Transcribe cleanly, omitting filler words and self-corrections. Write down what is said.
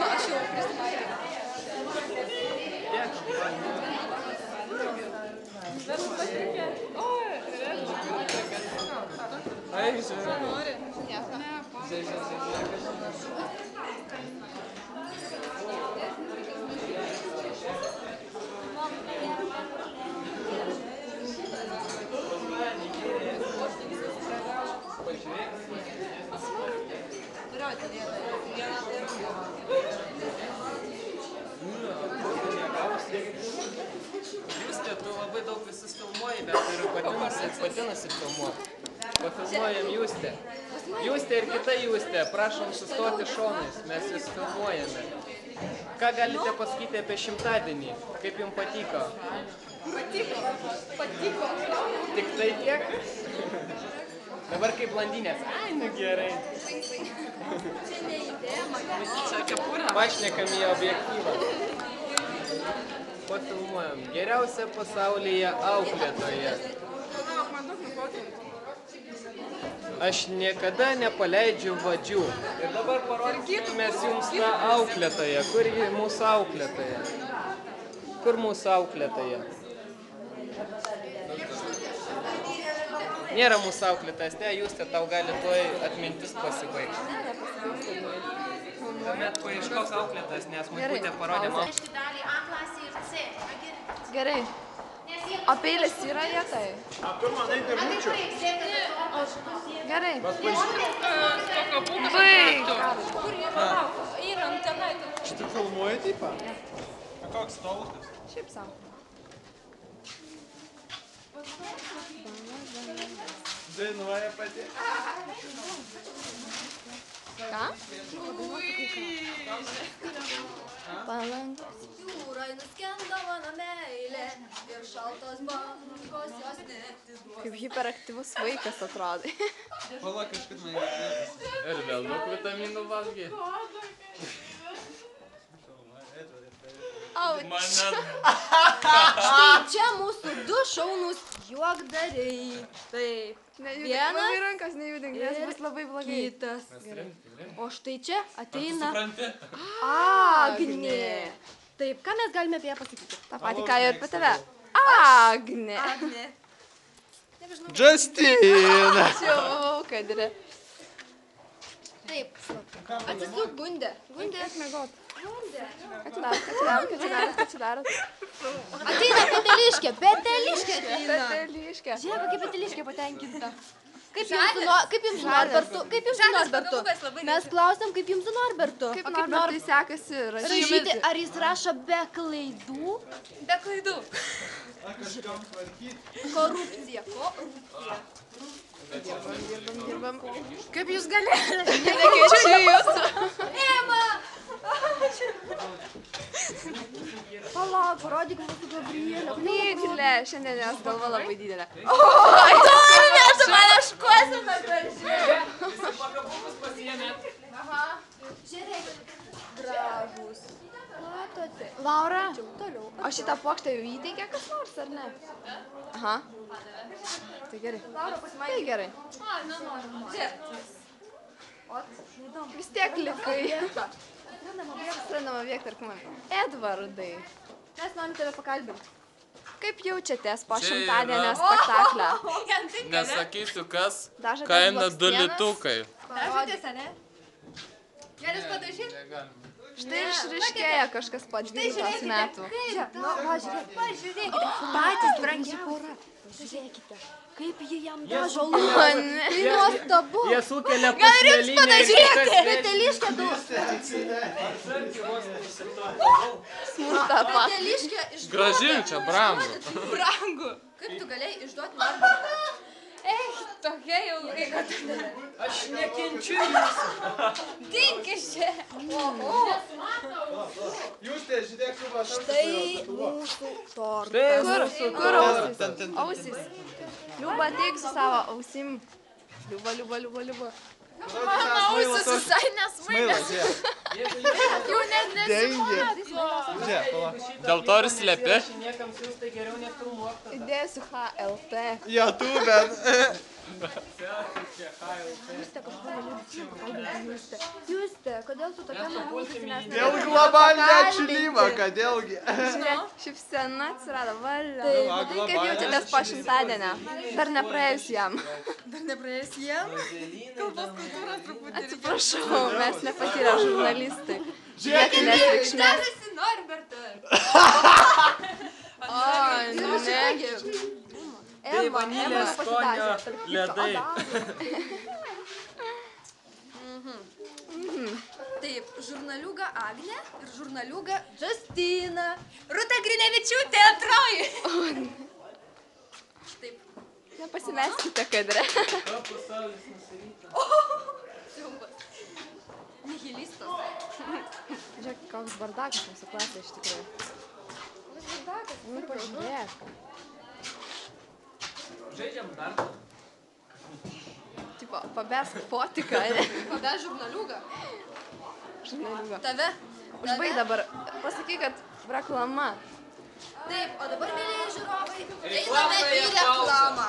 Aš jau prisitaikiau. Ai, žiūrėjau. Nori? Justė, tu labai daug visus filmuoji, bet ir pati nusifilmuoti. Pafilmuojam Justę. Justė ir kita Justė, prašom sustoti šonais, mes jūs filmuojame. Ką galite pasakyti apie 100-dienį? Kaip jums patiko? Patiko. Tik tai tiek? Dabar kaip blandinės. Ai, nu gerai. Čia neįdėja, man. Čia kepurė. Pašnekam į objektyvą. Pafilmuojam. Geriausia pasaulyje auklėtoja. Aš niekada nepaleidžiu vadžių. Ir dabar parodykime jums tą auklėtoją. Kur mūsų auklėtoja? Kur mūsų auklėtoja? Nėra mūsų auklėtojas, ne, Justė, tau gali tuoj atmintis pasibaigti. Tuomet paieškos auklėtojas, nes Maikutė parodė man. Gerai. O peilis yra vietoje? Kur manai dėbučių? Gerai. Baig. Kur yra? Einam tenai. Šitą filmuoji tipą? A koks stolas? Šiaip savo. Dainuoja pati. Ką? Palankas. Jūrai nuskendo mano meilė ir šaltos bangos jos neatiduos. Kaip hiperaktyvus vaikas atrodai. Pala kažkaip man įkvėpės. Ir vėl daug vitaminų valgy. Štai čia mūsų du šaunus juokdariai. Taip. Labai rankas nejudink, nes bus labai blogai. Kitas. O štai čia ateina Supranti? Agnė. Taip, ką mes galime apie ją pasakyti? Ta pati, ką ir apie tave. Agnė. Agnė. Justina! Aš jau buvau, kad yra. Taip. Atsisuk, Gundė. Gundė. Mėgot. Gundė. Ką čia darot? Ateina peteliškė. Peteliškė ateina. Peteliškė. Žiūrėk, kokia peteliškė patenkinta. Kaip jums su Norbertu? Mes klausiam, kaip jums su Norbertu. Kaip Norbertui sekasi Rašyti, ar jis rašo be klaidų? Be klaidų. Kažkam tvarkyti. Korupcija. Dirbam. Kaip jūs galėjote? Nekeičiu jūsų. Ema! Palauk, parodyk mūsų Gabrielę. Mytilė, šiandien jos galva labai didelė. Tu mane škuosina gražiai. Visi pakabukus pasiėmėt. Žiūrėk, gražus. Matote. Laura, Toliau. o šitą puokštę jau įteikė kas nors, ar ne? Aha. Tai gerai. Laura, Tai pasimaikė. gerai. Žiūrėk. Vis tiek likai. Sprendam objektą ir kumam. Edvardai, Mes norim tave pakalbinti. kaip jaučiatės po Čia 100-dienio yra- spektaklio? Nesakysiu kas, Dažotės kaina 2 blakstienas? litukai. Dažotės, ne? Gerai, padažyk. Štai išryškėja kažkas po 12 metų. Pažiūrėkite. Patys brangiausi pora. Žiūrėkite, kaip jie jam dažo O lūpą. ne. Tai nuostabu. Jie sukelia pasmelinę ir kitas Peteliškė du. Smurtą pa. Peteliškė išduoda. Gražin čia, brangu. Brangu. Kaip tu galėjai išduoti Norbertą? Tokia jau ilgai, kad Aš nekenčiu jūsų. dink iš čia. Jūs tai žiūrėk, kaip aš Tai mūsų tortas. Kur ausys? Ausys. Liuba, ateik su savo ausim. Liuba. Mano Ausis visai nesmailė. Smailas, žiūrėk. Jau net Dengia. Žiūrėk, pala. Dėl to ir slepi. įdėsiu HLT. YouTube. Juste, kažko neliūdžiu, pakalbinti Juste. Juste, kodėl tu tokia neliūdžiu, nes... Dėl globalinio atšilimo, kodėlgi. Žiūrėk, šypsena atsirado, valia. va, Tai kaip globalinio jaučiatės po šimtadienio? Dar nepraėjus jam. Dar nepraėjęs jiem? Kalbos kultūra truputį. Atsiprašau, mes nepatyrę žurnalistai. Vietinės reikšmės. Esi Norbertas. O, ne. Tai vanilės skonio ledai. Taip, žurnaliūga Agnė ir žurnaliūga Justina. Rūta Grinevičiūtė antroji. Taip. Nepasimeskite kadre. Ką pasaulis nusiryta? Siaubas. Nihilistas. Žiūrėk, koks bardakas mūsų klasė iš tikrųjų. Koks bardakas? Nu, pažiūrėk. Žaidžiam dar. Tipo, pabesk fotiką, ne? Kada žurnaliūga? Žurnaliūga. Tave. Užbaig dabar. Pasakyk, kad reklama. Taip, o dabar, mėlyje žiūrovai, Reklama einame į ir pauzė. reklamą.